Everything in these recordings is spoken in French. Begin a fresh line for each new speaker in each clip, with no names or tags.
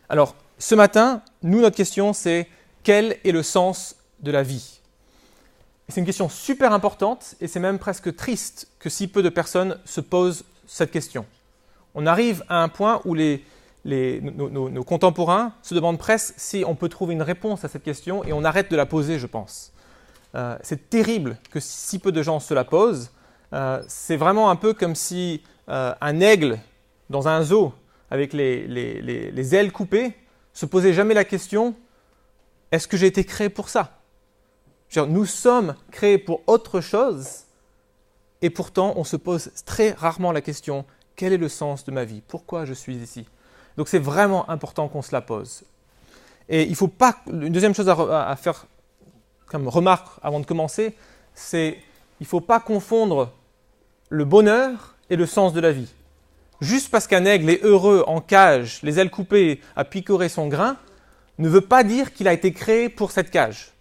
Alors, ce matin, notre question, c'est quel est le sens de la vie? Et c'est une question super importante et c'est même presque triste que si peu de personnes se posent cette question. On arrive à un point où nos contemporains se demandent presque si on peut trouver une réponse à cette question et on arrête de la poser, je pense. C'est terrible que si peu de gens se la posent. C'est vraiment un peu comme si un aigle dans un zoo avec les ailes coupées se posait jamais la question « Est-ce que j'ai été créé pour ça ?» Nous sommes créés pour autre chose et pourtant on se pose très rarement la question « Quel est le sens de ma vie? Pourquoi je suis ici ?» Donc c'est vraiment important qu'on se la pose. Et il faut pas. Une deuxième chose à faire comme remarque avant de commencer, c'est il ne faut pas confondre le bonheur et le sens de la vie. Juste parce qu'un aigle est heureux en cage, les ailes coupées, à picorer son grain, ne veut pas dire qu'il a été créé pour cette cage.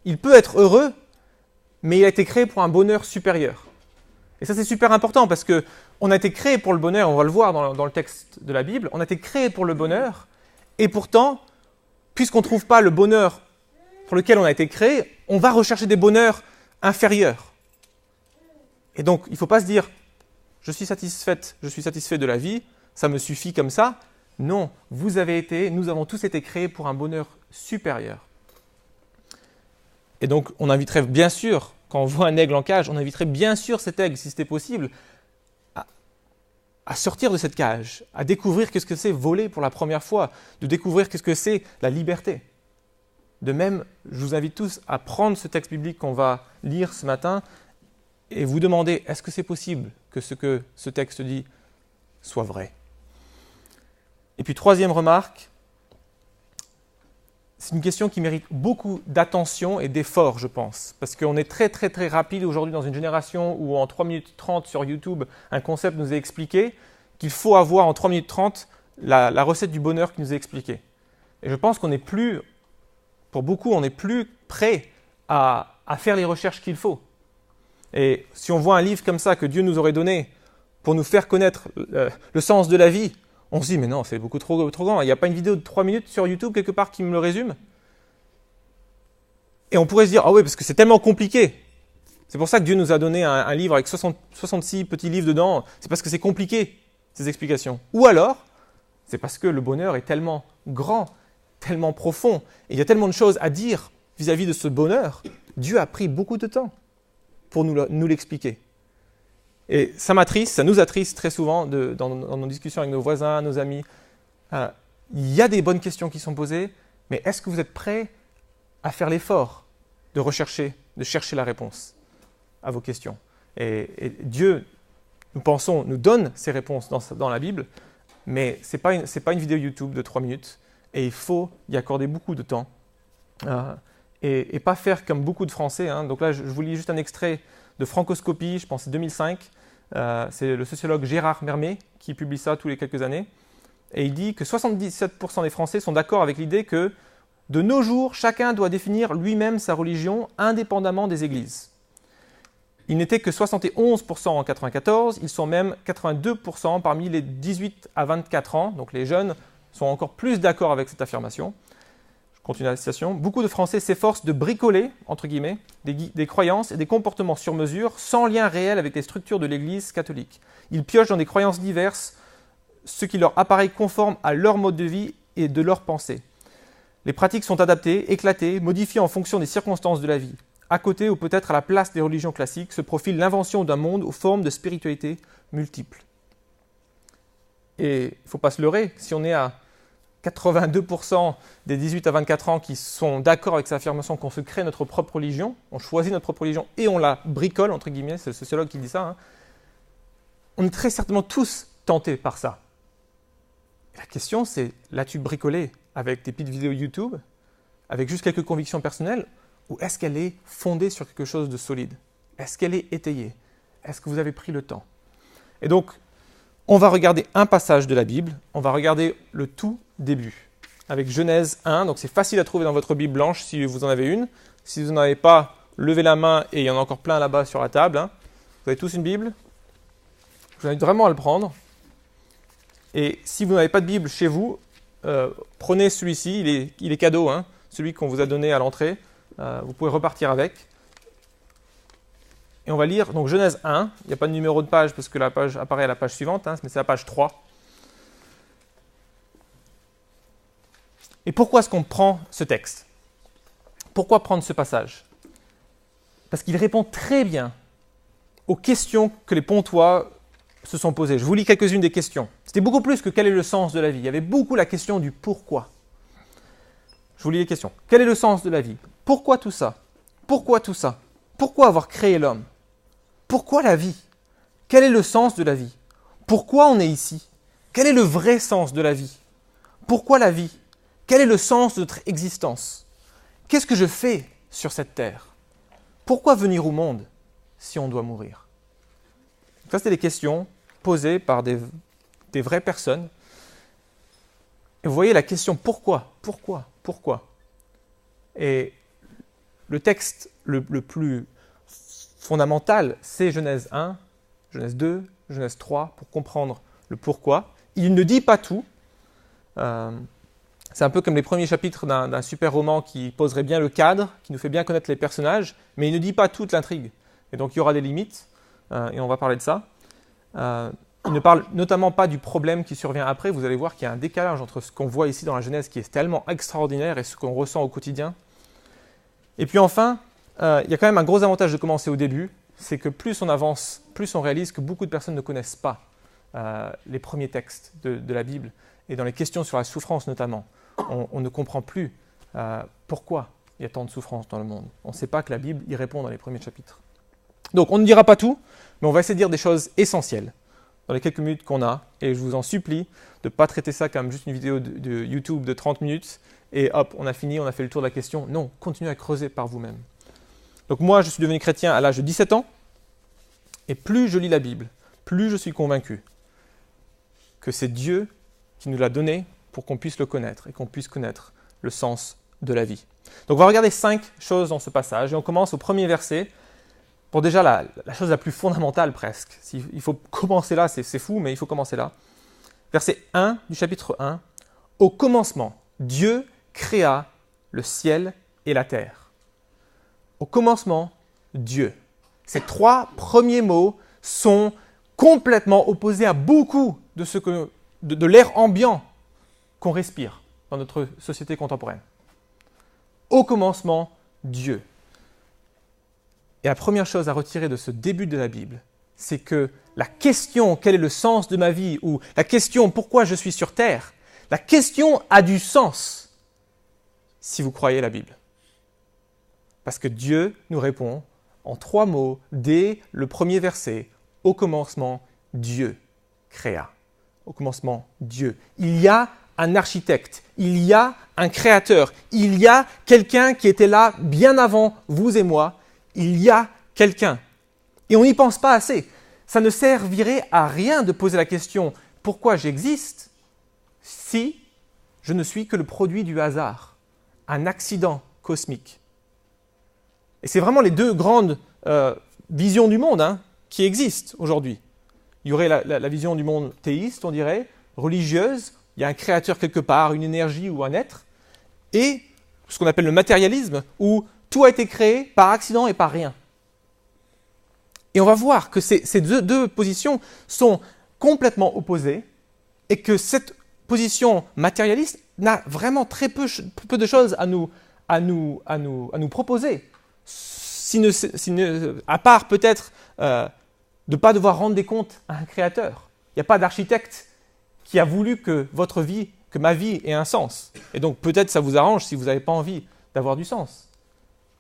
Il peut être heureux, mais il a été créé pour un bonheur supérieur. Et ça, c'est super important parce qu'on a été créé pour le bonheur, on va le voir dans le texte de la Bible, on a été créé pour le bonheur, et pourtant, puisqu'on ne trouve pas le bonheur pour lequel on a été créé, on va rechercher des bonheurs inférieurs. Et donc, il ne faut pas se dire « je suis satisfait de la vie, ça me suffit comme ça ». Non, nous avons tous été créés pour un bonheur supérieur. Et donc, on inviterait bien sûr, quand on voit un aigle en cage, on inviterait bien sûr cet aigle, si c'était possible, à sortir de cette cage, à découvrir qu'est-ce que c'est voler pour la première fois, de découvrir qu'est-ce que c'est la liberté. De même, je vous invite tous à prendre ce texte biblique qu'on va lire ce matin et vous demander, est-ce que c'est possible que ce que ce texte dit soit vrai? Et puis, troisième remarque, c'est une question qui mérite beaucoup d'attention et d'effort, je pense. Parce qu'on est très, très, très rapide aujourd'hui dans une génération où en 3 minutes 30 sur YouTube, un concept nous est expliqué, qu'il faut avoir en 3 minutes 30 la recette du bonheur qui nous est expliquée. Et je pense qu'on n'est plus, pour beaucoup, on n'est plus prêt à faire les recherches qu'il faut. Et si on voit un livre comme ça que Dieu nous aurait donné pour nous faire connaître le sens de la vie, on se dit, mais non, c'est beaucoup trop grand. Il n'y a pas une vidéo de 3 minutes sur YouTube quelque part qui me le résume? Et on pourrait se dire, ah oui, parce que c'est tellement compliqué. C'est pour ça que Dieu nous a donné un livre avec 66 petits livres dedans. C'est parce que c'est compliqué, ces explications. Ou alors, c'est parce que le bonheur est tellement grand, tellement profond, et il y a tellement de choses à dire vis-à-vis de ce bonheur. Dieu a pris beaucoup de temps pour nous l'expliquer. Et ça nous attriste très souvent dans nos discussions avec nos voisins, nos amis. Il y a des bonnes questions qui sont posées, mais est-ce que vous êtes prêts à faire l'effort de chercher la réponse à vos questions? Et Dieu, nous pensons, nous donne ces réponses dans la Bible, mais ce n'est pas une vidéo YouTube de 3 minutes, et il faut y accorder beaucoup de temps. Et pas faire comme beaucoup de Français. Donc là, je vous lis juste un extrait de Francoscopie, je pense que c'est 2005. C'est le sociologue Gérard Mermet qui publie ça tous les quelques années. Et il dit que 77% des Français sont d'accord avec l'idée que de nos jours, chacun doit définir lui-même sa religion indépendamment des églises. Ils n'étaient que 71% en 1994, ils sont même 82% parmi les 18 à 24 ans, donc les jeunes sont encore plus d'accord avec cette affirmation. Continue la citation. Beaucoup de Français s'efforcent de bricoler, entre guillemets, des croyances et des comportements sur mesure sans lien réel avec les structures de l'Église catholique. Ils piochent dans des croyances diverses, ce qui leur apparaît conforme à leur mode de vie et de leur pensée. Les pratiques sont adaptées, éclatées, modifiées en fonction des circonstances de la vie. À côté ou peut-être à la place des religions classiques se profile l'invention d'un monde aux formes de spiritualité multiples. Et il ne faut pas se leurrer, si on est à 82% des 18 à 24 ans qui sont d'accord avec cette affirmation qu'on se crée notre propre religion, on choisit notre propre religion et on la bricole, entre guillemets, c'est le sociologue qui dit ça, on est très certainement tous tentés par ça. Et la question c'est, l'as-tu bricolé avec des petites vidéos YouTube, avec juste quelques convictions personnelles, ou est-ce qu'elle est fondée sur quelque chose de solide? Est-ce qu'elle est étayée? Est-ce que vous avez pris le temps? Et donc, on va regarder un passage de la Bible, on va regarder le tout début, avec Genèse 1, donc c'est facile à trouver dans votre Bible blanche si vous en avez une. Si vous n'en avez pas, levez la main et il y en a encore plein là-bas sur la table. Vous avez tous une Bible? Je vous invite vraiment à le prendre. Et si vous n'avez pas de Bible chez vous, prenez celui-ci, il est cadeau, hein, celui qu'on vous a donné à l'entrée. Vous pouvez repartir avec. Et on va lire donc Genèse 1. Il n'y a pas de numéro de page parce que la page apparaît à la page suivante, hein, mais c'est la page 3. Et pourquoi est-ce qu'on prend ce texte? Pourquoi prendre ce passage? Parce qu'il répond très bien aux questions que les Pontois se sont posées. Je vous lis quelques-unes des questions. C'était beaucoup plus que quel est le sens de la vie. Il y avait beaucoup la question du pourquoi. Je vous lis les questions. Quel est le sens de la vie? Pourquoi tout ça? Pourquoi tout ça? Pourquoi avoir créé l'homme? Pourquoi la vie? Quel est le sens de la vie? Pourquoi on est ici? Quel est le vrai sens de la vie? Pourquoi la vie? Quel est le sens de notre existence? Qu'est-ce que je fais sur cette terre? Pourquoi venir au monde si on doit mourir? Ça, c'était des questions posées par des vraies personnes. Et vous voyez la question pourquoi? Et le texte le plus fondamental, c'est Genèse 1, Genèse 2, Genèse 3, pour comprendre le pourquoi. Il ne dit pas tout. C'est un peu comme les premiers chapitres d'un super roman qui poserait bien le cadre, qui nous fait bien connaître les personnages, mais il ne dit pas toute l'intrigue. Et donc il y aura des limites, et on va parler de ça. Il ne parle notamment pas du problème qui survient après. Vous allez voir qu'il y a un décalage entre ce qu'on voit ici dans la Genèse qui est tellement extraordinaire et ce qu'on ressent au quotidien. Et puis enfin, il y a quand même un gros avantage de commencer au début, c'est que plus on avance, plus on réalise que beaucoup de personnes ne connaissent pas les premiers textes de la Bible, et dans les questions sur la souffrance notamment. On ne comprend plus pourquoi il y a tant de souffrance dans le monde. On ne sait pas que la Bible y répond dans les premiers chapitres. Donc on ne dira pas tout, mais on va essayer de dire des choses essentielles dans les quelques minutes qu'on a, et je vous en supplie de ne pas traiter ça comme juste une vidéo de YouTube de 30 minutes, et hop, on a fini, on a fait le tour de la question. Non, continuez à creuser par vous-même. Donc moi, je suis devenu chrétien à l'âge de 17 ans, et plus je lis la Bible, plus je suis convaincu que c'est Dieu qui nous l'a donné pour qu'on puisse le connaître, et qu'on puisse connaître le sens de la vie. Donc on va regarder 5 choses dans ce passage, et on commence au premier verset, pour déjà la chose la plus fondamentale presque. Il faut commencer là, c'est fou, mais il faut commencer là. Verset 1 du chapitre 1. « Au commencement, Dieu créa le ciel et la terre. » Au commencement, Dieu. Ces 3 premiers mots sont complètement opposés à beaucoup de l'air ambiant qu'on respire dans notre société contemporaine. Au commencement, Dieu. Et la première chose à retirer de ce début de la Bible, c'est que la question « quel est le sens de ma vie ?» ou la question « pourquoi je suis sur terre ?» la question a du sens si vous croyez la Bible. Parce que Dieu nous répond en 3 mots dès le premier verset. Au commencement, Dieu créa. Au commencement, Dieu. Il y a un architecte, il y a un créateur, il y a quelqu'un qui était là bien avant vous et moi. Il y a quelqu'un. Et on n'y pense pas assez. Ça ne servirait à rien de poser la question « pourquoi j'existe ?» si je ne suis que le produit du hasard, un accident cosmique. Et c'est vraiment les 2 grandes visions du monde qui existent aujourd'hui. Il y aurait la vision du monde théiste, on dirait, religieuse, il y a un créateur quelque part, une énergie ou un être, et ce qu'on appelle le matérialisme, où tout a été créé par accident et par rien. Et on va voir que ces deux positions sont complètement opposées et que cette position matérialiste n'a vraiment très peu de choses à nous proposer. À part peut-être de ne pas devoir rendre des comptes à un créateur. Il n'y a pas d'architecte qui a voulu que ma vie ait un sens. Et donc peut-être ça vous arrange si vous n'avez pas envie d'avoir du sens.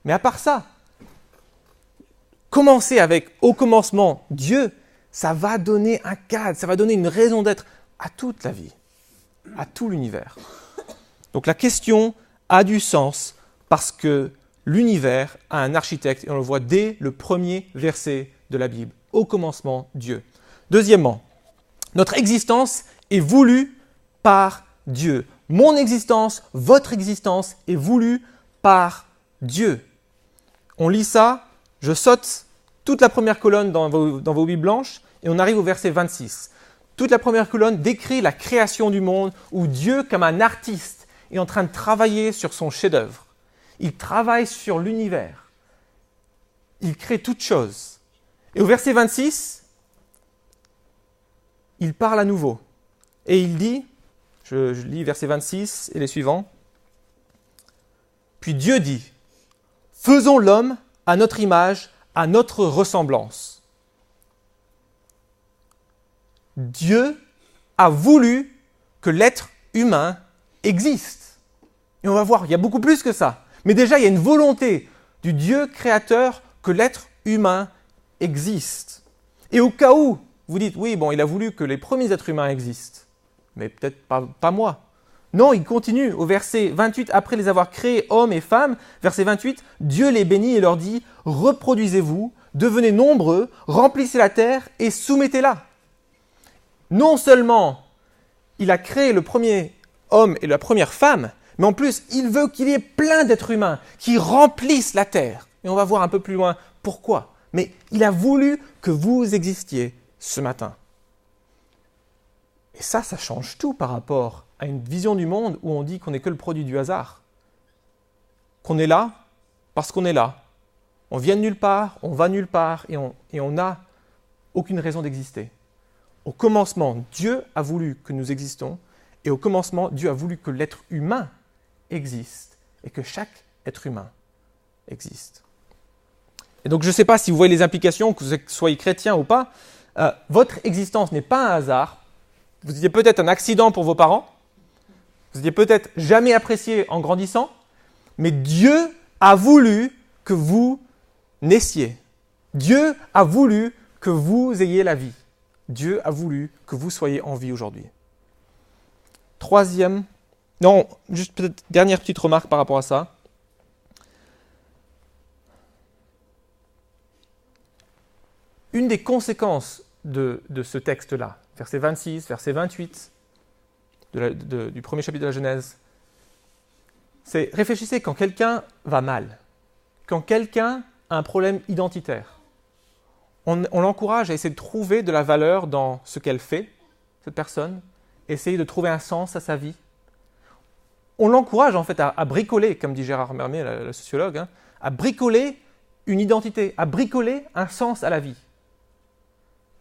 Mais à part ça, commencer avec « au commencement, Dieu », ça va donner un cadre, ça va donner une raison d'être à toute la vie, à tout l'univers. Donc la question a du sens parce que l'univers a un architecte, et on le voit dès le premier verset de la Bible. Au commencement, Dieu. Deuxièmement, notre existence est voulue par Dieu. Mon existence, votre existence est voulue par Dieu. On lit ça, je saute toute la première colonne dans vos Bibles blanches et on arrive au verset 26. Toute la première colonne décrit la création du monde où Dieu, comme un artiste, est en train de travailler sur son chef-d'œuvre. Il travaille sur l'univers. Il crée toutes choses. Et au verset 26, il parle à nouveau. Et il dit, je lis verset 26 et les suivants. Puis Dieu dit, « Faisons l'homme à notre image, à notre ressemblance. » Dieu a voulu que l'être humain existe. Et on va voir, il y a beaucoup plus que ça. Mais déjà, il y a une volonté du Dieu créateur que l'être humain existe. Et au cas où vous dites, oui, bon, il a voulu que les premiers êtres humains existent, mais peut-être pas moi. Non, il continue au verset 28, après les avoir créés hommes et femmes, verset 28, Dieu les bénit et leur dit, reproduisez-vous, devenez nombreux, remplissez la terre et soumettez-la. Non seulement il a créé le premier homme et la première femme, mais en plus, il veut qu'il y ait plein d'êtres humains qui remplissent la terre. Et on va voir un peu plus loin pourquoi. Mais il a voulu que vous existiez ce matin. Et ça change tout par rapport à une vision du monde où on dit qu'on n'est que le produit du hasard. Qu'on est là parce qu'on est là. On vient de nulle part, on va nulle part et on n'a aucune raison d'exister. Au commencement, Dieu a voulu que nous existons et au commencement, Dieu a voulu que l'être humain existe et que chaque être humain existe. Et donc je ne sais pas si vous voyez les implications, que vous soyez chrétien ou pas, votre existence n'est pas un hasard. Vous étiez peut-être un accident pour vos parents, vous étiez peut-être jamais apprécié en grandissant, mais Dieu a voulu que vous naissiez. Dieu a voulu que vous ayez la vie. Dieu a voulu que vous soyez en vie aujourd'hui. Juste peut-être dernière petite remarque par rapport à ça. Une des conséquences de ce texte-là, verset 26, verset 28 du premier chapitre de la Genèse, c'est réfléchissez quand quelqu'un va mal, quand quelqu'un a un problème identitaire. On l'encourage à essayer de trouver de la valeur dans ce qu'elle fait, cette personne, essayer de trouver un sens à sa vie. On l'encourage en fait à bricoler, comme dit Gérard Mermier, le sociologue, à bricoler une identité, à bricoler un sens à la vie.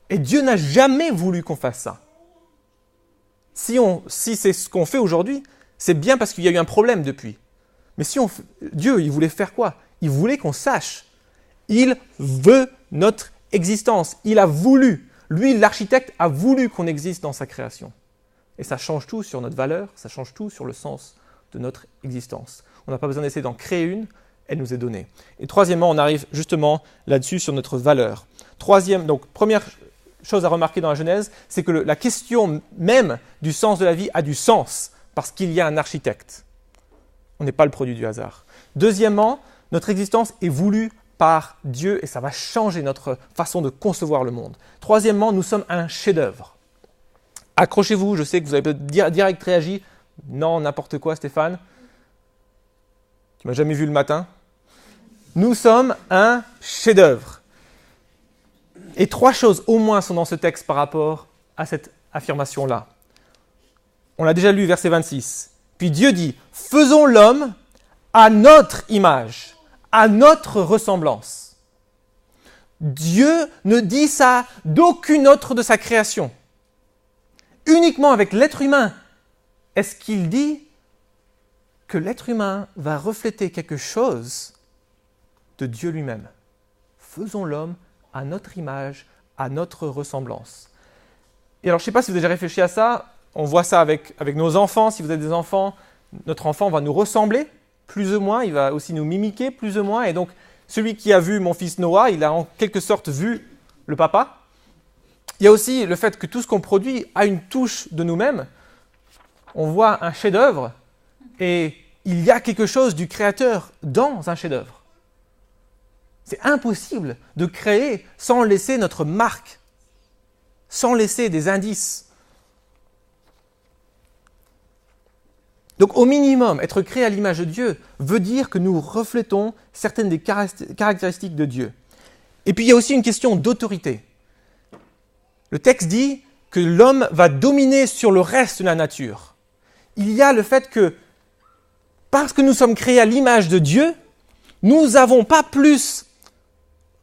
Et Dieu n'a jamais voulu qu'on fasse ça. Si c'est ce qu'on fait aujourd'hui, c'est bien parce qu'il y a eu un problème depuis. Mais Dieu, il voulait faire quoi? Il voulait qu'on sache. Il veut notre existence. Il a voulu. Lui, l'architecte, a voulu qu'on existe dans sa création. Et ça change tout sur notre valeur, ça change tout sur le sens de notre existence. On n'a pas besoin d'essayer d'en créer une, elle nous est donnée. Et troisièmement, on arrive justement là-dessus sur notre valeur. Première chose à remarquer dans la Genèse, c'est que la question même du sens de la vie a du sens parce qu'il y a un architecte. On n'est pas le produit du hasard. Deuxièmement, notre existence est voulue par Dieu et ça va changer notre façon de concevoir le monde. Troisièmement, nous sommes un chef-d'œuvre. Accrochez-vous, je sais que vous avez peut-être direct réagi. Non, n'importe quoi, Stéphane. Tu m'as jamais vu le matin. Nous sommes un chef-d'œuvre. Et 3 choses au moins sont dans ce texte par rapport à cette affirmation-là. On l'a déjà lu, verset 26. Puis Dieu dit, faisons l'homme à notre image, à notre ressemblance. Dieu ne dit ça d'aucune autre de sa création. Uniquement avec l'être humain, est-ce qu'il dit que l'être humain va refléter quelque chose de Dieu lui-même. Faisons l'homme à notre image, à notre ressemblance. Et alors, je ne sais pas si vous avez déjà réfléchi à ça, on voit ça avec nos enfants. Si vous avez des enfants, notre enfant va nous ressembler, plus ou moins, il va aussi nous mimiquer, plus ou moins. Et donc, celui qui a vu mon fils Noah, il a en quelque sorte vu le papa. Il y a aussi le fait que tout ce qu'on produit a une touche de nous-mêmes. On voit un chef-d'œuvre et il y a quelque chose du créateur dans un chef-d'œuvre. C'est impossible de créer sans laisser notre marque, sans laisser des indices. Donc au minimum, être créé à l'image de Dieu veut dire que nous reflétons certaines des caractéristiques de Dieu. Et puis il y a aussi une question d'autorité. Le texte dit que l'homme va dominer sur le reste de la nature. Il y a le fait que, parce que nous sommes créés à l'image de Dieu, nous n'avons pas plus...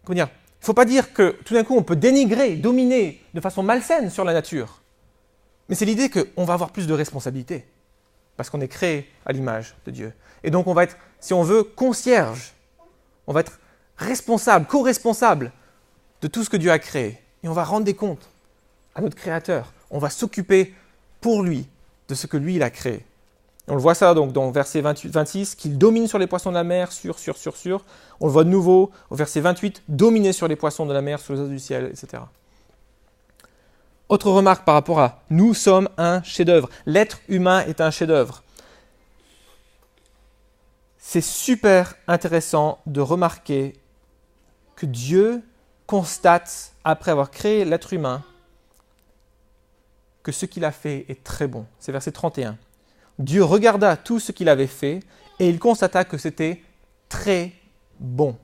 Comment dire ? Il ne faut pas dire que tout d'un coup on peut dénigrer, dominer de façon malsaine sur la nature. Mais c'est l'idée qu'on va avoir plus de responsabilité, parce qu'on est créé à l'image de Dieu. Et donc on va être, si on veut, concierge. On va être responsable, co-responsable de tout ce que Dieu a créé. Et on va rendre des comptes à notre Créateur. On va s'occuper pour lui de ce que lui il a créé. On le voit ça donc dans verset 26, qu'il domine sur les poissons de la mer, sur. On le voit de nouveau au verset 28, dominer sur les poissons de la mer, sur les oiseaux du ciel, etc. Autre remarque par rapport à « nous sommes un chef-d'œuvre ». L'être humain est un chef-d'œuvre. C'est super intéressant de remarquer que Dieu constate, après avoir créé l'être humain, que ce qu'il a fait est très bon. C'est verset 31. Dieu regarda tout ce qu'il avait fait et il constata que c'était très bon.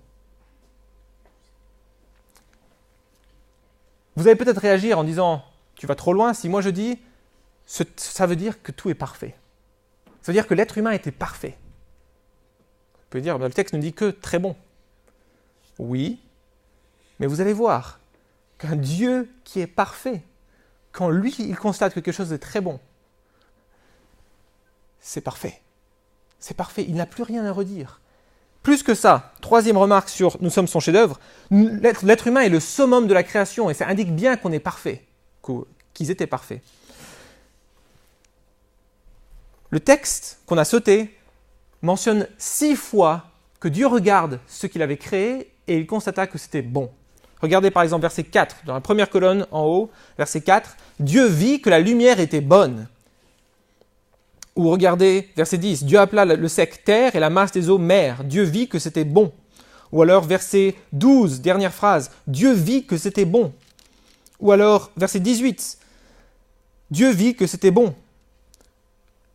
Vous allez peut-être réagir en disant « tu vas trop loin » si moi je dis « ça veut dire que tout est parfait ». Ça veut dire que l'être humain était parfait. Vous pouvez dire « le texte ne dit que très bon ». Oui, mais vous allez voir qu'un Dieu qui est parfait, quand lui, il constate que quelque chose est très bon, c'est parfait. C'est parfait, il n'a plus rien à redire. Plus que ça, troisième remarque sur « nous sommes son chef-d'œuvre », l'être humain est le summum de la création et ça indique bien qu'on est parfait, qu'ils étaient parfaits. Le texte qu'on a sauté mentionne 6 fois que Dieu regarde ce qu'il avait créé et il constata que c'était bon. Regardez par exemple verset 4, dans la première colonne en haut, verset 4, « Dieu vit que la lumière était bonne ». Ou regardez verset 10, « Dieu appela le sec terre et la masse des eaux mer. Dieu vit que c'était bon ». Ou alors verset 12, dernière phrase, « Dieu vit que c'était bon ». Ou alors verset 18, « Dieu vit que c'était bon ».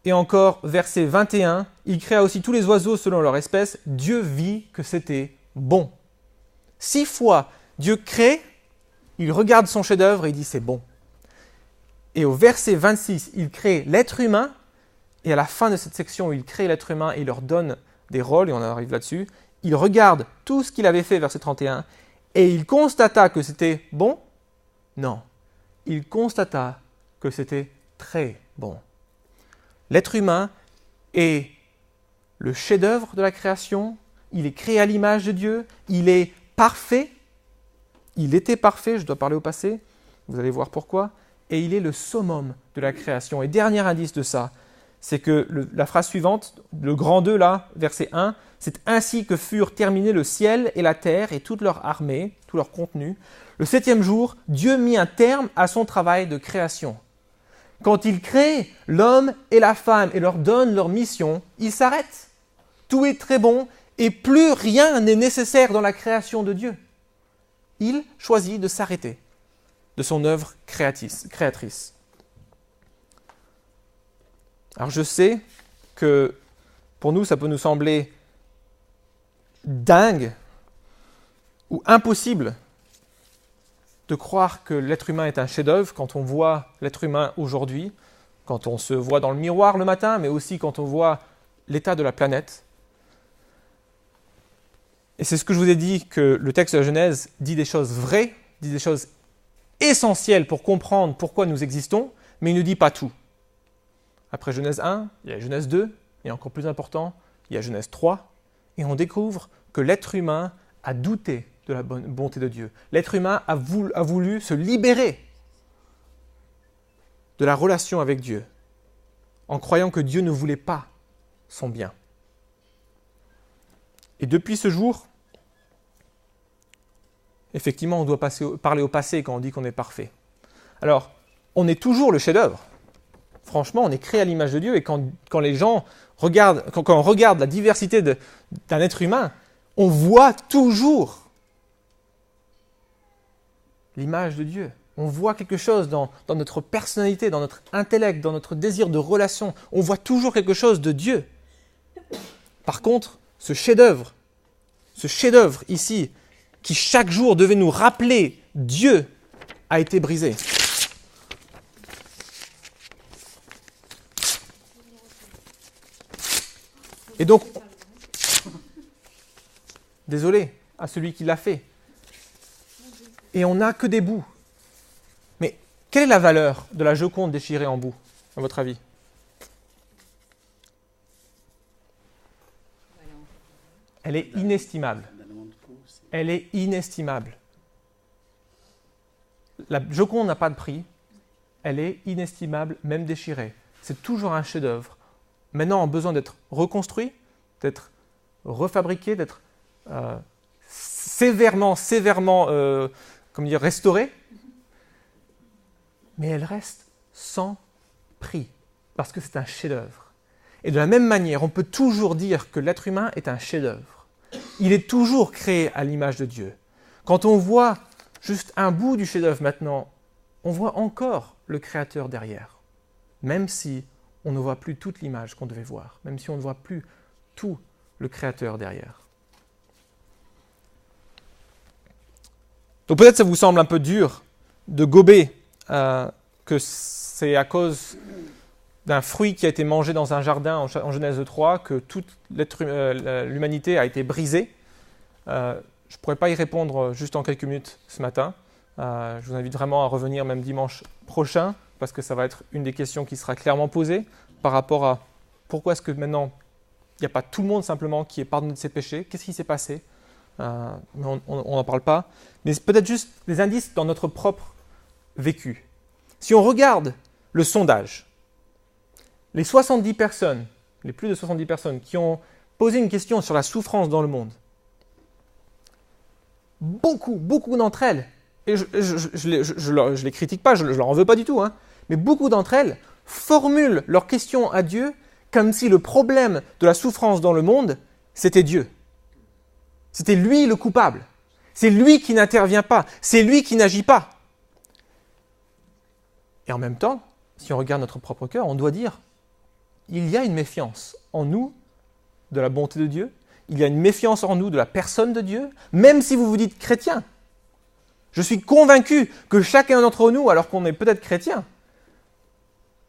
Et encore verset 21, « Il créa aussi tous les oiseaux selon leur espèce. Dieu vit que c'était bon ». 6 fois, Dieu crée, il regarde son chef-d'œuvre et il dit « c'est bon ». Et au verset 26, il crée l'être humain. Et à la fin de cette section où il crée l'être humain et il leur donne des rôles, et on arrive là-dessus, il regarde tout ce qu'il avait fait, verset 31, et il constata que c'était bon ? Non, il constata que c'était très bon. L'être humain est le chef-d'œuvre de la création, il est créé à l'image de Dieu, il est parfait, il était parfait, je dois parler au passé, vous allez voir pourquoi, et il est le summum de la création. Et dernier indice de ça, c'est que la phrase suivante, le grand 2 là, verset 1, c'est ainsi que furent terminés le ciel et la terre et toute leur armée, tout leur contenu. Le 7e jour, Dieu mit un terme à son travail de création. Quand il crée l'homme et la femme et leur donne leur mission, il s'arrête. Tout est très bon et plus rien n'est nécessaire dans la création de Dieu. Il choisit de s'arrêter de son œuvre créatrice. Alors je sais que pour nous, ça peut nous sembler dingue ou impossible de croire que l'être humain est un chef-d'œuvre quand on voit l'être humain aujourd'hui, quand on se voit dans le miroir le matin, mais aussi quand on voit l'état de la planète. Et c'est ce que je vous ai dit, que le texte de la Genèse dit des choses vraies, dit des choses essentielles pour comprendre pourquoi nous existons, mais il ne dit pas tout. Après Genèse 1, il y a Genèse 2, et encore plus important, il y a Genèse 3, et on découvre que l'être humain a douté de la bonté de Dieu. L'être humain a voulu se libérer de la relation avec Dieu, en croyant que Dieu ne voulait pas son bien. Et depuis ce jour, effectivement, on doit parler au passé quand on dit qu'on est parfait. Alors, on est toujours le chef-d'œuvre. Franchement, on est créé à l'image de Dieu et quand les gens regardent, quand on regarde la diversité d'un être humain, on voit toujours l'image de Dieu. On voit quelque chose dans notre personnalité, dans notre intellect, dans notre désir de relation. On voit toujours quelque chose de Dieu. Par contre, ce chef-d'œuvre ici, qui chaque jour devait nous rappeler Dieu, a été brisé. Et donc, désolé à celui qui l'a fait. Et on n'a que des bouts. Mais quelle est la valeur de la Joconde déchirée en bouts, à votre avis? Elle est inestimable. Elle est inestimable. La Joconde n'a pas de prix. Elle est inestimable, même déchirée. C'est toujours un chef-d'œuvre. Maintenant, on a besoin d'être reconstruit, d'être refabriqué, d'être sévèrement restauré. Mais elle reste sans prix, parce que c'est un chef-d'œuvre. Et de la même manière, on peut toujours dire que l'être humain est un chef-d'œuvre. Il est toujours créé à l'image de Dieu. Quand on voit juste un bout du chef-d'œuvre maintenant, on voit encore le Créateur derrière. Même si on ne voit plus toute l'image qu'on devait voir, même si on ne voit plus tout le Créateur derrière. Donc peut-être ça vous semble un peu dur de gober que c'est à cause d'un fruit qui a été mangé dans un jardin en Genèse 3 que toute l'humanité a été brisée. Je ne pourrais pas y répondre juste en quelques minutes ce matin. Je vous invite vraiment à revenir même dimanche prochain, parce que ça va être une des questions qui sera clairement posée par rapport à pourquoi est-ce que maintenant il n'y a pas tout le monde simplement qui est pardonné de ses péchés. Qu'est-ce qui s'est passé? Mais on n'en parle pas. Mais c'est peut-être juste des indices dans notre propre vécu. Si on regarde le sondage, les 70 personnes, les plus de 70 personnes qui ont posé une question sur la souffrance dans le monde, beaucoup d'entre elles, et je les critique pas, je leur en veux pas du tout, mais beaucoup d'entre elles formulent leurs questions à Dieu comme si le problème de la souffrance dans le monde, c'était Dieu. C'était lui le coupable. C'est lui qui n'intervient pas. C'est lui qui n'agit pas. Et en même temps, si on regarde notre propre cœur, on doit dire, il y a une méfiance en nous de la bonté de Dieu. Il y a une méfiance en nous de la personne de Dieu, même si vous vous dites chrétien. Je suis convaincu que chacun d'entre nous, alors qu'on est peut-être chrétien,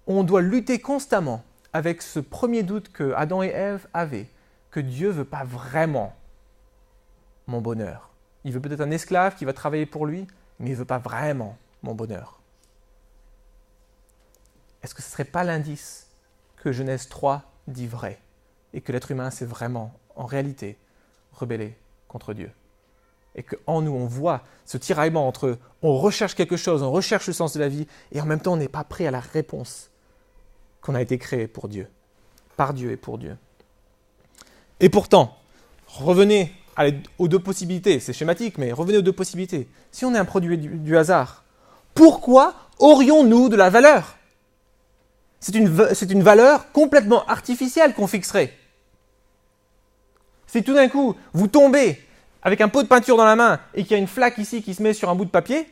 on doit lutter constamment avec ce premier doute que Adam et Ève avaient, que Dieu ne veut pas vraiment mon bonheur. Il veut peut-être un esclave qui va travailler pour lui, mais il ne veut pas vraiment mon bonheur. Est-ce que ce ne serait pas l'indice que Genèse 3 dit vrai et que l'être humain s'est vraiment, en réalité, rebellé contre Dieu? Et qu'en nous, on voit ce tiraillement entre on recherche quelque chose, on recherche le sens de la vie, et en même temps, on n'est pas prêt à la réponse qu'on a été créé pour Dieu, par Dieu et pour Dieu. Et pourtant, revenez aux deux possibilités, c'est schématique, mais revenez aux deux possibilités. Si on est un produit du hasard, pourquoi aurions-nous de la valeur? C'est une valeur complètement artificielle qu'on fixerait. Si tout d'un coup, vous tombez avec un pot de peinture dans la main et qu'il y a une flaque ici qui se met sur un bout de papier,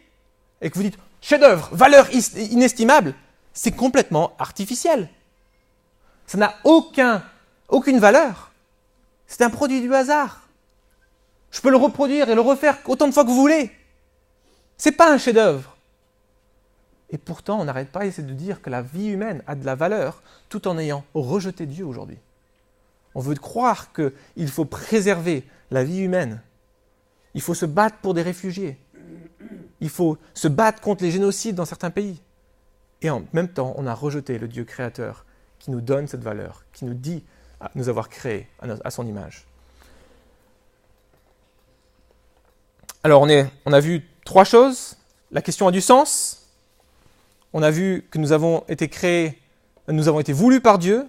et que vous dites « chef-d'œuvre, valeur inestimable », c'est complètement artificiel. Ça n'a aucune valeur. C'est un produit du hasard. Je peux le reproduire et le refaire autant de fois que vous voulez. Ce n'est pas un chef-d'œuvre. Et pourtant, on n'arrête pas d'essayer de dire que la vie humaine a de la valeur tout en ayant rejeté Dieu aujourd'hui. On veut croire qu'il faut préserver la vie humaine. Il faut se battre pour des réfugiés. Il faut se battre contre les génocides dans certains pays. Et en même temps, on a rejeté le Dieu créateur qui nous donne cette valeur, qui nous dit nous avoir créés à son image. Alors, on a vu trois choses. La question a du sens. On a vu que nous avons été créés, nous avons été voulus par Dieu.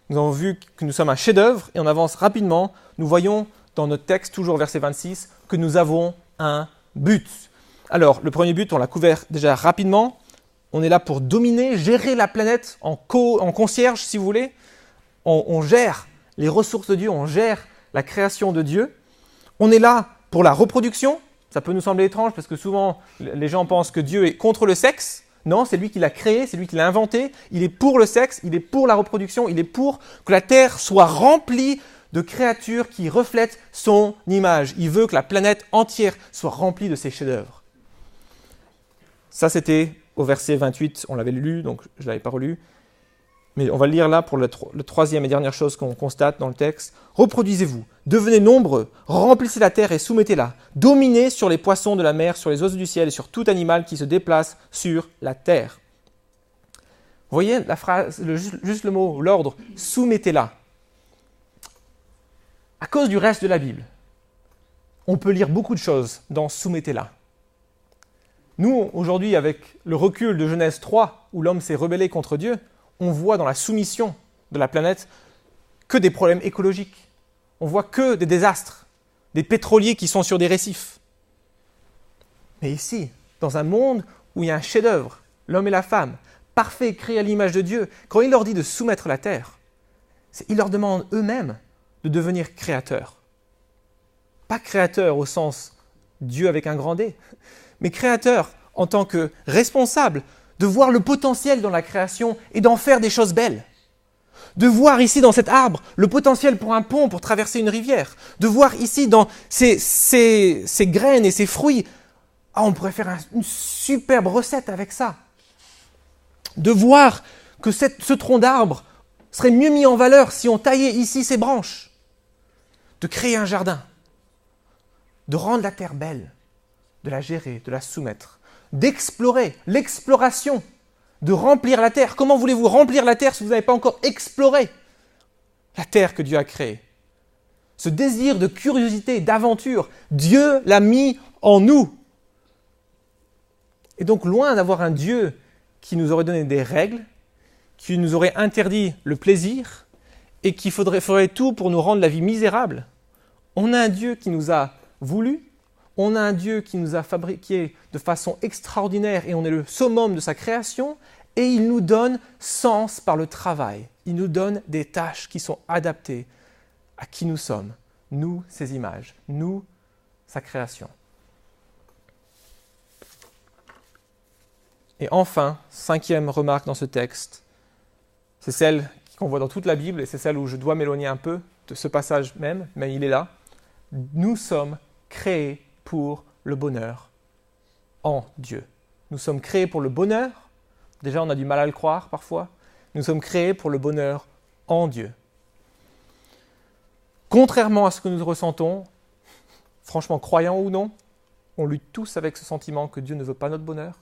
Nous avons vu que nous sommes un chef-d'œuvre et on avance rapidement. Nous voyons dans notre texte, toujours verset 26, que nous avons un but. Alors, le premier but, on l'a couvert déjà rapidement. On est là pour dominer, gérer la planète en concierge, si vous voulez. On gère les ressources de Dieu, on gère la création de Dieu. On est là pour la reproduction. Ça peut nous sembler étrange parce que souvent, les gens pensent que Dieu est contre le sexe. Non, c'est lui qui l'a créé, c'est lui qui l'a inventé. Il est pour le sexe, il est pour la reproduction, il est pour que la Terre soit remplie de créatures qui reflètent son image. Il veut que la planète entière soit remplie de ses chefs-d'œuvre. Ça, c'était au verset 28, on l'avait lu, donc je ne l'avais pas relu. Mais on va le lire là pour la troisième et dernière chose qu'on constate dans le texte. Reproduisez-vous, devenez nombreux, remplissez la terre et soumettez-la. Dominez sur les poissons de la mer, sur les oiseaux du ciel et sur tout animal qui se déplace sur la terre. Vous voyez la phrase, juste le mot, l'ordre, soumettez-la. À cause du reste de la Bible, on peut lire beaucoup de choses dans soumettez-la. Nous, aujourd'hui, avec le recul de Genèse 3, où l'homme s'est rebellé contre Dieu, on voit dans la soumission de la planète que des problèmes écologiques. On voit que des désastres, des pétroliers qui sont sur des récifs. Mais ici, dans un monde où il y a un chef-d'œuvre, l'homme et la femme, parfaits, créés à l'image de Dieu, quand il leur dit de soumettre la terre, il leur demande eux-mêmes de devenir créateurs. Pas créateurs au sens Dieu avec un grand D, mais créateurs en tant que responsables de voir le potentiel dans la création et d'en faire des choses belles. De voir ici dans cet arbre le potentiel pour un pont, pour traverser une rivière. De voir ici dans ces graines et ces fruits, on pourrait faire une superbe recette avec ça. De voir que ce tronc d'arbre serait mieux mis en valeur si on taillait ici ses branches. De créer un jardin. De rendre la terre belle. De la gérer, de la soumettre. D'explorer, l'exploration, de remplir la terre. Comment voulez-vous remplir la terre si vous n'avez pas encore exploré la terre que Dieu a créée? Ce désir de curiosité, d'aventure, Dieu l'a mis en nous. Et donc, loin d'avoir un Dieu qui nous aurait donné des règles, qui nous aurait interdit le plaisir et qui ferait tout pour nous rendre la vie misérable, on a un Dieu qui nous a voulu. On a un Dieu qui nous a fabriqués de façon extraordinaire et on est le summum de sa création et il nous donne sens par le travail. Il nous donne des tâches qui sont adaptées à qui nous sommes, nous, ses images, nous, sa création. Et enfin, cinquième remarque dans ce texte, c'est celle qu'on voit dans toute la Bible et c'est celle où je dois m'éloigner un peu de ce passage même, mais il est là. Nous sommes créés pour le bonheur en Dieu. Nous sommes créés pour le bonheur. Déjà, on a du mal à le croire parfois. Nous sommes créés pour le bonheur en Dieu. Contrairement à ce que nous ressentons, franchement, croyants ou non, on lutte tous avec ce sentiment que Dieu ne veut pas notre bonheur.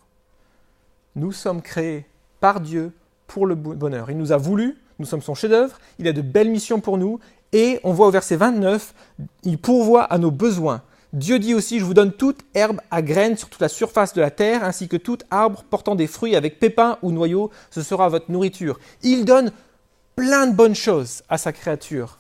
Nous sommes créés par Dieu pour le bonheur. Il nous a voulu, nous sommes son chef-d'œuvre, il a de belles missions pour nous, et on voit au verset 29, il pourvoit à nos besoins. Dieu dit aussi, je vous donne toute herbe à graines sur toute la surface de la terre, ainsi que tout arbre portant des fruits avec pépins ou noyaux, ce sera votre nourriture. Il donne plein de bonnes choses à sa créature.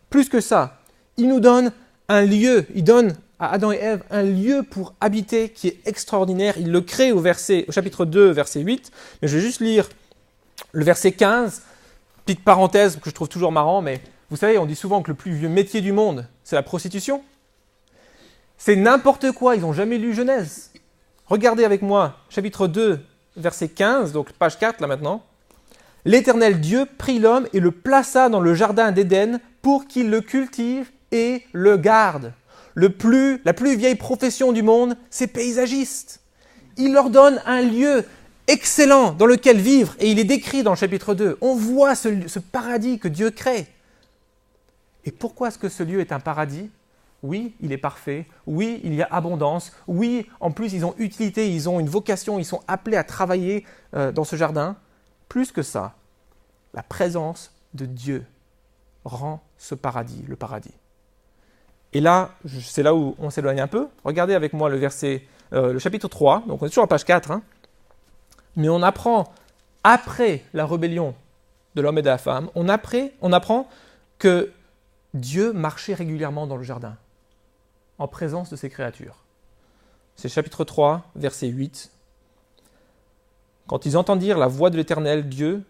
Plus que ça, il nous donne un lieu, il donne à Adam et Ève un lieu pour habiter qui est extraordinaire. Il le crée au chapitre 2, verset 8, mais je vais juste lire le verset 15, petite parenthèse que je trouve toujours marrant, mais vous savez, on dit souvent que le plus vieux métier du monde, c'est la prostitution. C'est n'importe quoi, ils n'ont jamais lu Genèse. Regardez avec moi, chapitre 2, verset 15, donc page 4 là maintenant. « L'Éternel Dieu prit l'homme et le plaça dans le jardin d'Éden pour qu'il le cultive et le garde. » La plus vieille profession du monde, c'est paysagiste. Il leur donne un lieu excellent dans lequel vivre et il est décrit dans le chapitre 2. On voit ce paradis que Dieu crée. Et pourquoi est-ce que ce lieu est un paradis ? Oui, il est parfait. Oui, il y a abondance. Oui, en plus, ils ont utilité, ils ont une vocation, ils sont appelés à travailler dans ce jardin. Plus que ça, la présence de Dieu rend ce paradis, le paradis. Et là, c'est là où on s'éloigne un peu. Regardez avec moi le chapitre 3, donc on est toujours à page 4. Mais on apprend, après la rébellion de l'homme et de la femme, on apprend que Dieu marchait régulièrement dans le jardin, en présence de ses créatures. C'est chapitre 3, verset 8. Quand ils entendirent la voix de l'Éternel Dieu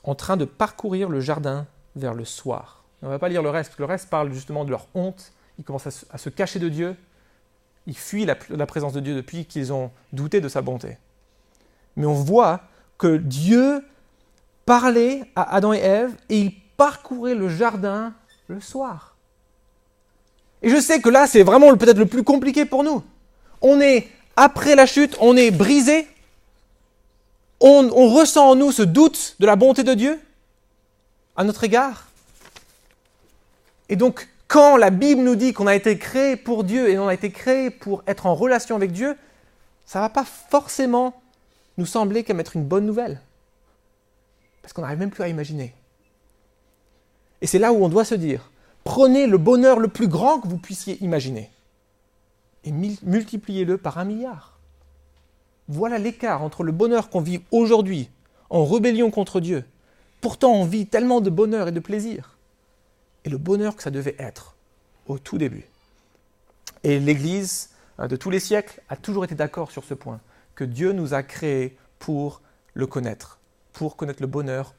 en train de parcourir le jardin vers le soir. On ne va pas lire le reste, parce que le reste parle justement de leur honte. Ils commencent à se cacher de Dieu. Ils fuient la présence de Dieu depuis qu'ils ont douté de sa bonté. Mais on voit que Dieu parlait à Adam et Ève et il parcourait le jardin le soir. Et je sais que là, c'est vraiment peut-être le plus compliqué pour nous. On est, après la chute, on est brisé. on ressent en nous ce doute de la bonté de Dieu à notre égard. Et donc, quand la Bible nous dit qu'on a été créé pour Dieu et on a été créé pour être en relation avec Dieu, ça ne va pas forcément nous sembler comme être une bonne nouvelle. Parce qu'on n'arrive même plus à imaginer. Et c'est là où on doit se dire, prenez le bonheur le plus grand que vous puissiez imaginer et multipliez-le par 1 milliard. Voilà l'écart entre le bonheur qu'on vit aujourd'hui, en rébellion contre Dieu. Pourtant, on vit tellement de bonheur et de plaisir. Et le bonheur que ça devait être au tout début. Et l'Église de tous les siècles a toujours été d'accord sur ce point, que Dieu nous a créés pour le connaître, pour connaître le bonheur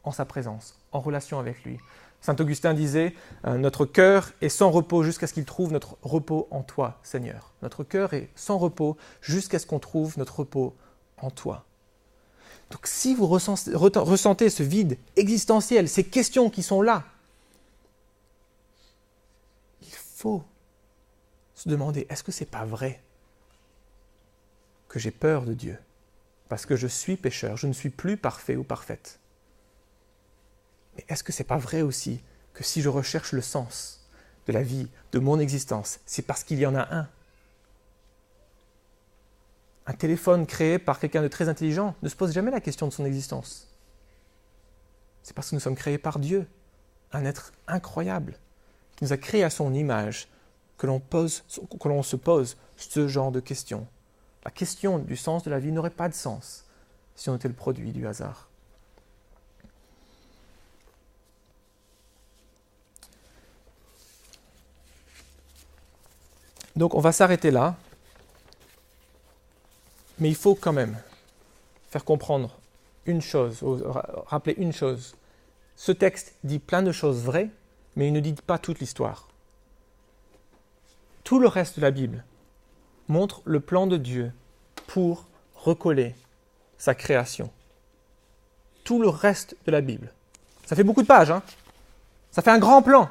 en sa présence, en relation avec lui. Saint Augustin disait « Notre cœur est sans repos jusqu'à ce qu'il trouve notre repos en toi, Seigneur. » Notre cœur est sans repos jusqu'à ce qu'on trouve notre repos en toi. Donc si vous ressentez ce vide existentiel, ces questions qui sont là, il faut se demander, est-ce que ce n'est pas vrai que j'ai peur de Dieu? Parce que je suis pécheur, je ne suis plus parfait ou parfaite. Mais est-ce que ce n'est pas vrai aussi que si je recherche le sens de la vie, de mon existence, c'est parce qu'il y en a un? Un téléphone créé par quelqu'un de très intelligent ne se pose jamais la question de son existence. C'est parce que nous sommes créés par Dieu, un être incroyable, qui nous a créés à son image, que l'on se pose ce genre de questions. La question du sens de la vie n'aurait pas de sens si on était le produit du hasard. Donc on va s'arrêter là, mais il faut quand même faire comprendre une chose, rappeler une chose. Ce texte dit plein de choses vraies, mais il ne dit pas toute l'histoire. Tout le reste de la Bible montre le plan de Dieu pour recoller sa création. Tout le reste de la Bible. Ça fait beaucoup de pages, hein? Ça fait un grand plan.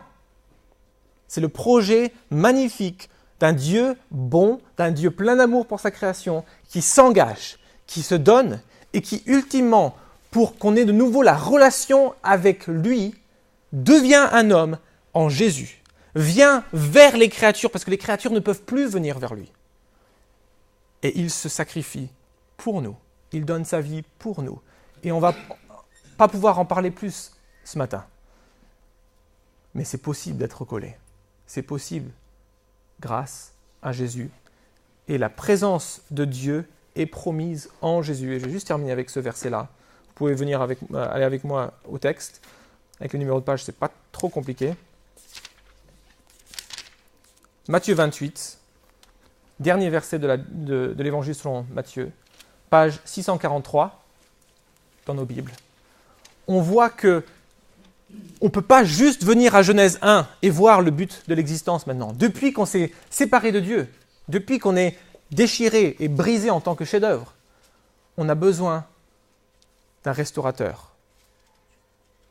C'est le projet magnifique d'un Dieu bon, d'un Dieu plein d'amour pour sa création, qui s'engage, qui se donne et qui, ultimement, pour qu'on ait de nouveau la relation avec lui, devient un homme en Jésus, vient vers les créatures, parce que les créatures ne peuvent plus venir vers lui. Et il se sacrifie pour nous, il donne sa vie pour nous. Et on ne va pas pouvoir en parler plus ce matin. Mais c'est possible d'être recollé. C'est possible grâce à Jésus. Et la présence de Dieu est promise en Jésus. Et je vais juste terminer avec ce verset-là. Vous pouvez venir aller avec moi au texte. Avec le numéro de page, ce n'est pas trop compliqué. Matthieu 28, dernier verset de l'évangile selon Matthieu, page 643 dans nos Bibles. On voit que on ne peut pas juste venir à Genèse 1 et voir le but de l'existence maintenant. Depuis qu'on s'est séparé de Dieu, depuis qu'on est déchiré et brisé en tant que chef-d'œuvre, on a besoin d'un restaurateur.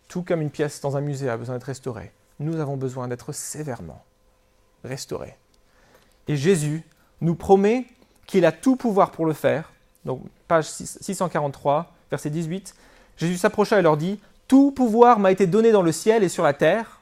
Tout comme une pièce dans un musée a besoin d'être restaurée, nous avons besoin d'être sévèrement restaurés. Et Jésus nous promet qu'il a tout pouvoir pour le faire. Donc, page 643, verset 18. Jésus s'approcha et leur dit « Tout pouvoir m'a été donné dans le ciel et sur la terre.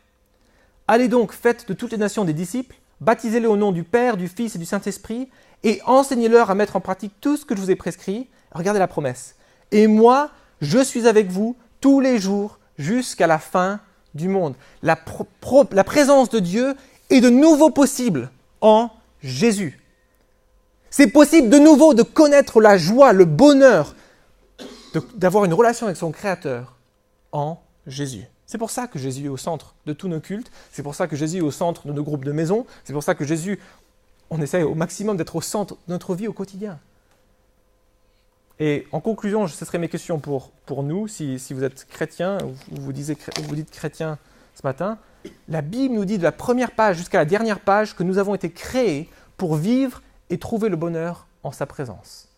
Allez donc, faites de toutes les nations des disciples, baptisez-les au nom du Père, du Fils et du Saint-Esprit, et enseignez-leur à mettre en pratique tout ce que je vous ai prescrit. » Regardez la promesse. « Et moi, je suis avec vous tous les jours jusqu'à la fin du monde. » La présence de Dieu est de nouveau possible en Jésus. C'est possible de nouveau de connaître la joie, le bonheur, d'avoir une relation avec son Créateur en Jésus. C'est pour ça que Jésus est au centre de tous nos cultes, c'est pour ça que Jésus est au centre de nos groupes de maison, c'est pour ça que Jésus, on essaie au maximum d'être au centre de notre vie au quotidien. Et en conclusion, ce seraient mes questions pour nous, si vous êtes chrétien, ou vous dites chrétien ce matin. La Bible nous dit de la première page jusqu'à la dernière page que nous avons été créés pour vivre et trouver le bonheur en sa présence.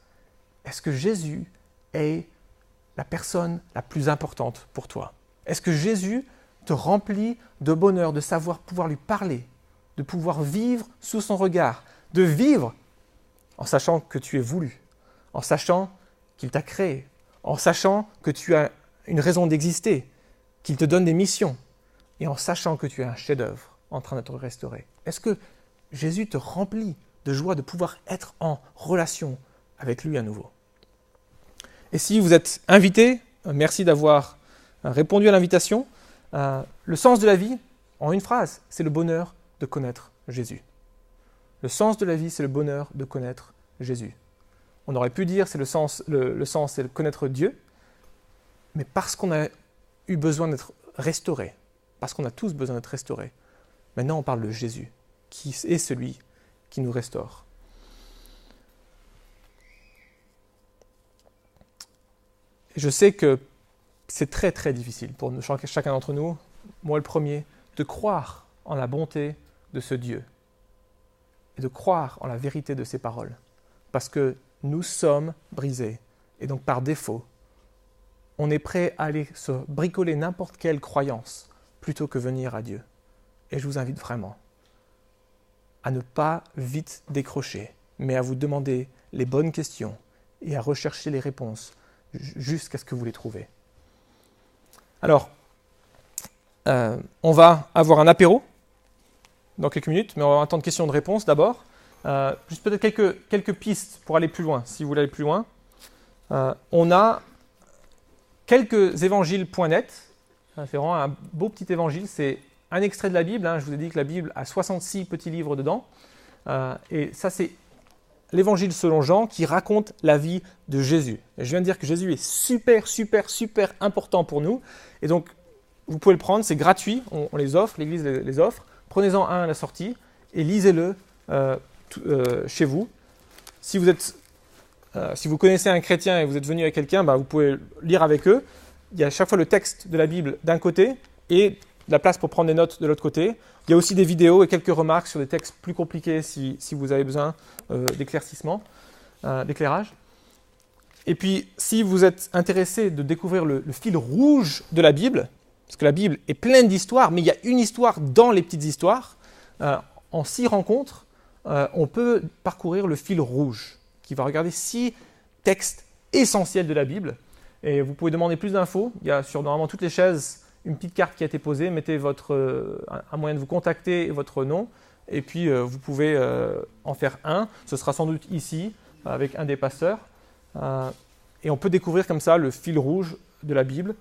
Est-ce que Jésus est la personne la plus importante pour toi? Est-ce que Jésus te remplit de bonheur, de savoir pouvoir lui parler, de pouvoir vivre sous son regard, de vivre en sachant que tu es voulu, en sachant qu'il t'a créé, en sachant que tu as une raison d'exister, qu'il te donne des missions, et en sachant que tu es un chef-d'œuvre en train d'être restauré. Est-ce que Jésus te remplit de joie de pouvoir être en relation avec lui à nouveau? Et si vous êtes invité, merci d'avoir répondu à l'invitation. Le sens de la vie, en une phrase, c'est le bonheur de connaître Jésus. Le sens de la vie, c'est le bonheur de connaître Jésus. On aurait pu dire c'est le sens, c'est de connaître Dieu, mais parce qu'on a eu besoin d'être restauré, parce qu'on a tous besoin d'être restaurés, maintenant on parle de Jésus, qui est celui qui nous restaure. Et je sais que c'est très très difficile pour nous, chacun d'entre nous, moi le premier, de croire en la bonté de ce Dieu et de croire en la vérité de ses paroles. Parce que nous sommes brisés et donc par défaut, on est prêt à aller se bricoler n'importe quelle croyance plutôt que venir à Dieu. Et je vous invite vraiment à ne pas vite décrocher, mais à vous demander les bonnes questions et à rechercher les réponses jusqu'à ce que vous les trouvez. Alors, on va avoir un apéro dans quelques minutes, mais on va avoir un temps de questions et de réponses d'abord. Juste peut-être quelques pistes pour aller plus loin, si vous voulez aller plus loin. On a quelques évangiles.net. C'est vraiment un beau petit évangile. C'est un extrait de la Bible. Je vous ai dit que la Bible a 66 petits livres dedans. Et ça, c'est l'évangile selon Jean qui raconte la vie de Jésus. Et je viens de dire que Jésus est super, super, super important pour nous. Et donc, vous pouvez le prendre, c'est gratuit. On les offre, l'Église les offre. Prenez-en un à la sortie et lisez-le chez vous. Si vous connaissez un chrétien et vous êtes venu avec quelqu'un, vous pouvez lire avec eux. Il y a à chaque fois le texte de la Bible d'un côté et de la place pour prendre des notes de l'autre côté. Il y a aussi des vidéos et quelques remarques sur des textes plus compliqués si vous avez besoin d'éclaircissement, d'éclairage. Et puis, si vous êtes intéressé de découvrir le fil rouge de la Bible, parce que la Bible est pleine d'histoires, mais il y a une histoire dans les petites histoires, en 6 rencontres, on peut parcourir le fil rouge, qui va regarder 6 textes essentiels de la Bible. Et vous pouvez demander plus d'infos. Il y a sur normalement toutes les chaises une petite carte qui a été posée. Mettez un moyen de vous contacter et votre nom. Et puis, vous pouvez en faire un. Ce sera sans doute ici, avec un des pasteurs. Et on peut découvrir comme ça le fil rouge de la Bible.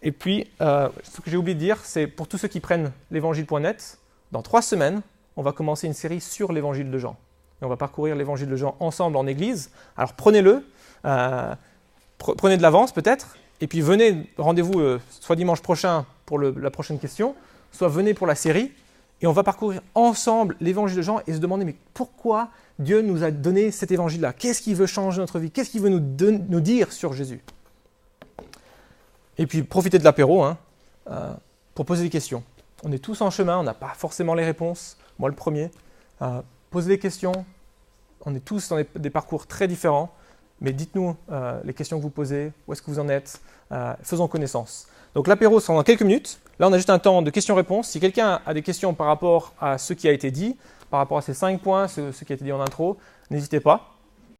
Et puis, ce que j'ai oublié de dire, c'est pour tous ceux qui prennent l'évangile.net, dans 3 semaines, on va commencer une série sur l'évangile de Jean. Et on va parcourir l'évangile de Jean ensemble en église. Alors prenez-le, prenez de l'avance peut-être, et puis venez, rendez-vous soit dimanche prochain pour la prochaine question, soit venez pour la série, et on va parcourir ensemble l'évangile de Jean et se demander mais pourquoi Dieu nous a donné cet évangile-là? Qu'est-ce qu'il veut changer notre vie? Qu'est-ce qu'il veut nous dire sur Jésus? Et puis profitez de l'apéro pour poser des questions. On est tous en chemin, on n'a pas forcément les réponses, moi le premier. Posez des questions, on est tous dans des parcours très différents, mais dites-nous les questions que vous posez, où est-ce que vous en êtes, faisons connaissance. Donc l'apéro sera dans quelques minutes, là on a juste un temps de questions-réponses. Si quelqu'un a des questions par rapport à ce qui a été dit, par rapport à ces 5 points, ce qui a été dit en intro, n'hésitez pas.